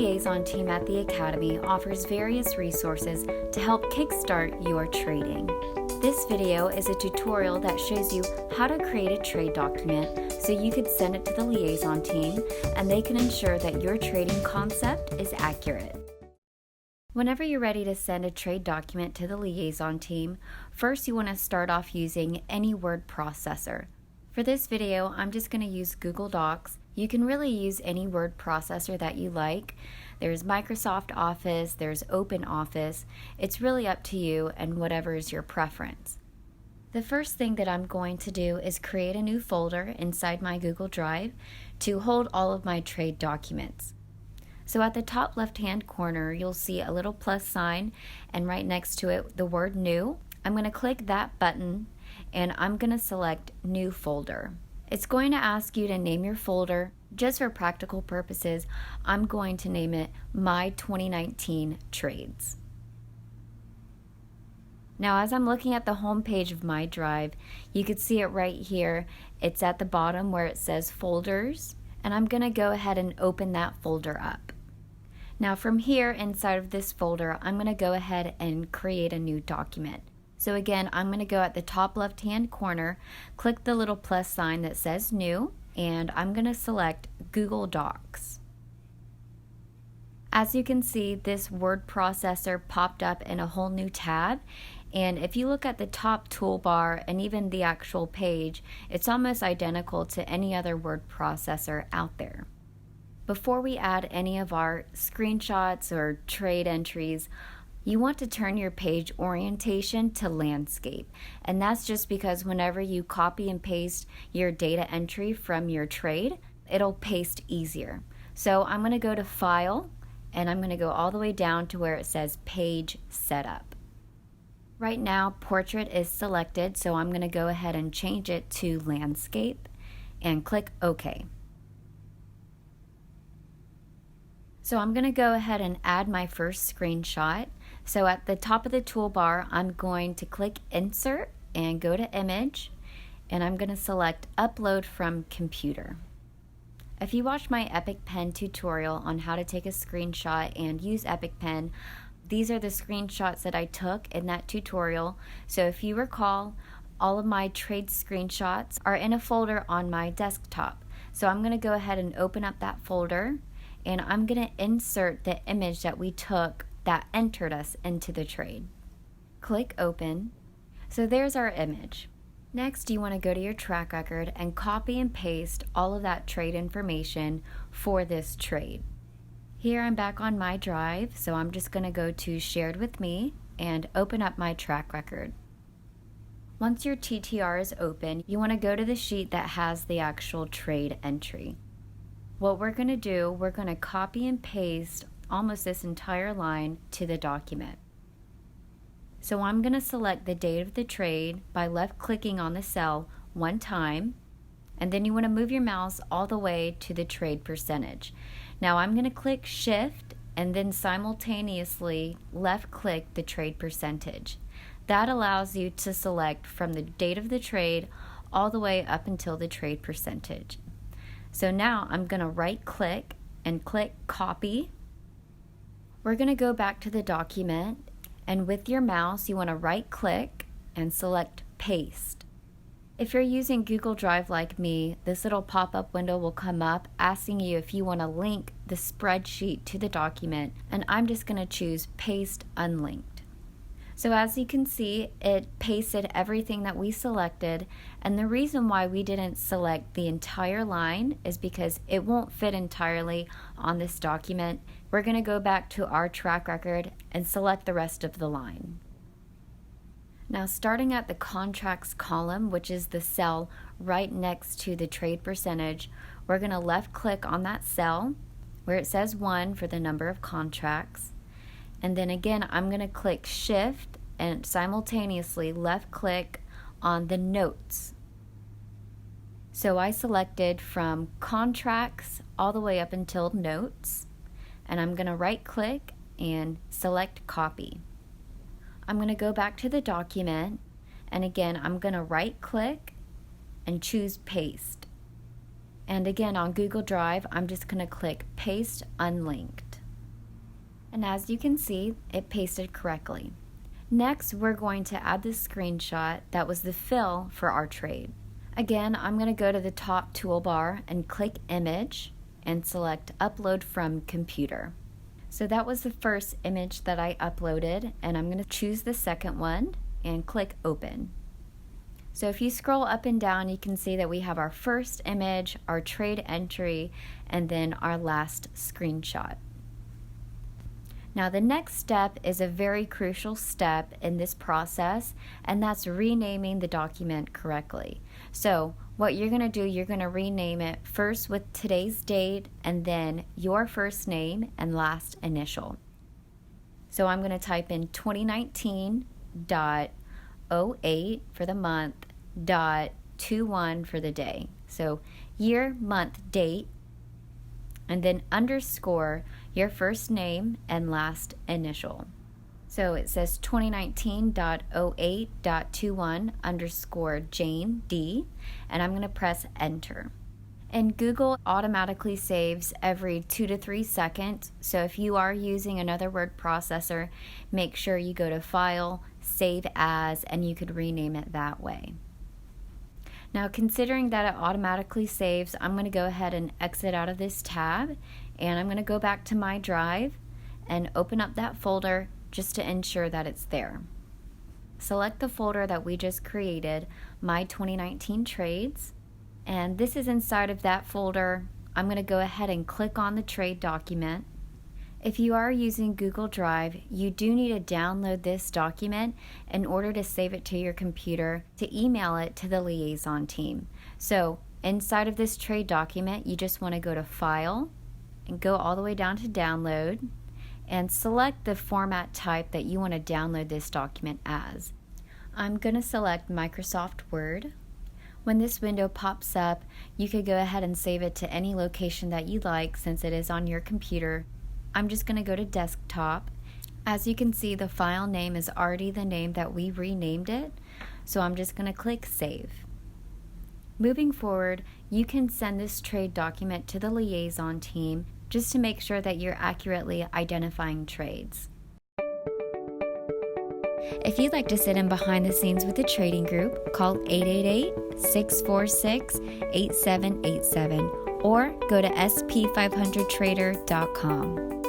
liaison team at the Academy offers various resources to help kickstart your trading. This video is a tutorial that shows you how to create a trade document so you could send it to the liaison team and they can ensure that your trading concept is accurate. Whenever you're ready to send a trade document to the liaison team, first you want to start off using any word processor. For this video, I'm just going to use Google Docs. You can really use any word processor that you like. There's Microsoft Office, there's OpenOffice. It's really up to you and whatever is your preference. The first thing that I'm going to do is create a new folder inside my Google Drive to hold all of my trade documents. So at the top left-hand corner, you'll see a little plus sign, and right next to it, the word New. I'm going to click that button, and I'm going to select New Folder. It's going to ask you to name your folder. Just for practical purposes, I'm going to name it My 2019 Trades. Now, as I'm looking at the home page of my drive, you can see it right here. It's at the bottom where it says Folders, and I'm going to go ahead and open that folder up. Now, from here inside of this folder, I'm going to go ahead and create a new document. So again, I'm going to go at the top left-hand corner, click the little plus sign that says New, and I'm going to select Google Docs. As you can see, this word processor popped up in a whole new tab, and if you look at the top toolbar and even the actual page, it's almost identical to any other word processor out there. Before we add any of our screenshots or trade entries, you want to turn your page orientation to landscape, and that's just because whenever you copy and paste your data entry from your trade, it'll paste easier. So I'm going to go to File, and I'm going to go all the way down to where it says Page Setup. Right now, Portrait is selected, so I'm going to go ahead and change it to Landscape and click OK. So I'm going to go ahead and add my first screenshot. So at the top of the toolbar, I'm going to click Insert and go to Image, and I'm going to select Upload from Computer. If you watched my EpicPen tutorial on how to take a screenshot and use EpicPen, these are the screenshots that I took in that tutorial. So if you recall, all of my trade screenshots are in a folder on my desktop. So I'm going to go ahead and open up that folder, and I'm going to insert the image that we took that entered us into the trade. Click Open. So there's our image. Next, you want to go to your track record and copy and paste all of that trade information for this trade. Here I'm back on my drive, so I'm just going to go to Shared with Me and open up my track record. Once your TTR is open, you want to go to the sheet that has the actual trade entry. What we're going to do, we're going to copy and paste almost this entire line to the document. So I'm going to select the date of the trade by left clicking on the cell one time, and then you want to move your mouse all the way to the trade percentage. Now I'm going to click Shift and then simultaneously left click the trade percentage. That allows you to select from the date of the trade all the way up until the trade percentage. So now I'm going to right click and click Copy. We're going to go back to the document, and with your mouse you want to right click and select Paste. If you're using Google Drive like me, this little pop-up window will come up asking you if you want to link the spreadsheet to the document, and I'm just going to choose Paste Unlinked. So as you can see, it pasted everything that we selected, and the reason why we didn't select the entire line is because it won't fit entirely on this document. We're going to go back to our track record and select the rest of the line. Now, starting at the contracts column, which is the cell right next to the trade percentage, we're going to left click on that cell where it says 1 for the number of contracts. And then again, I'm going to click Shift and simultaneously left click on the notes. So I selected from contracts all the way up until notes, and I'm going to right click and select Copy. I'm going to go back to the document, and again I'm going to right click and choose Paste. And again on Google Drive, I'm just going to click Paste Unlinked. And as you can see, it pasted correctly. Next, we're going to add the screenshot that was the fill for our trade. Again, I'm going to go to the top toolbar and click Image and select Upload from Computer. So that was the first image that I uploaded, and I'm going to choose the second one and click Open. So if you scroll up and down, you can see that we have our first image, our trade entry, and then our last screenshot. Now the next step is a very crucial step in this process, and that's renaming the document correctly. So what you're going to do, you're going to rename it first with today's date and then your first name and last initial. So I'm going to type in 2019.08 for the month, .21 for the day. So year, month, date, and then underscore your first name and last initial. So it says 2019.08.21 underscore Jane D, and I'm going to press enter. And Google automatically saves every 2 to 3 seconds, so if you are using another word processor, make sure you go to File, Save As, and you could rename it that way. Now, considering that it automatically saves, I'm going to go ahead and exit out of this tab, and I'm going to go back to my drive and open up that folder just to ensure that it's there. Select the folder that we just created, My 2019 Trades, and this is inside of that folder. I'm going to go ahead and click on the trade document. If you are using Google Drive, you do need to download this document in order to save it to your computer to email it to the liaison team. So inside of this trade document, you just want to go to File and go all the way down to Download and select the format type that you want to download this document as. I'm going to select Microsoft Word. When this window pops up, you could go ahead and save it to any location that you like since it is on your computer. I'm just going to go to Desktop. As you can see, the file name is already the name that we renamed it, so I'm just going to click Save. Moving forward, you can send this trade document to the liaison team just to make sure that you're accurately identifying trades. If you'd like to sit in behind the scenes with the trading group, call 888-646-8787 or go to SP500trader.com.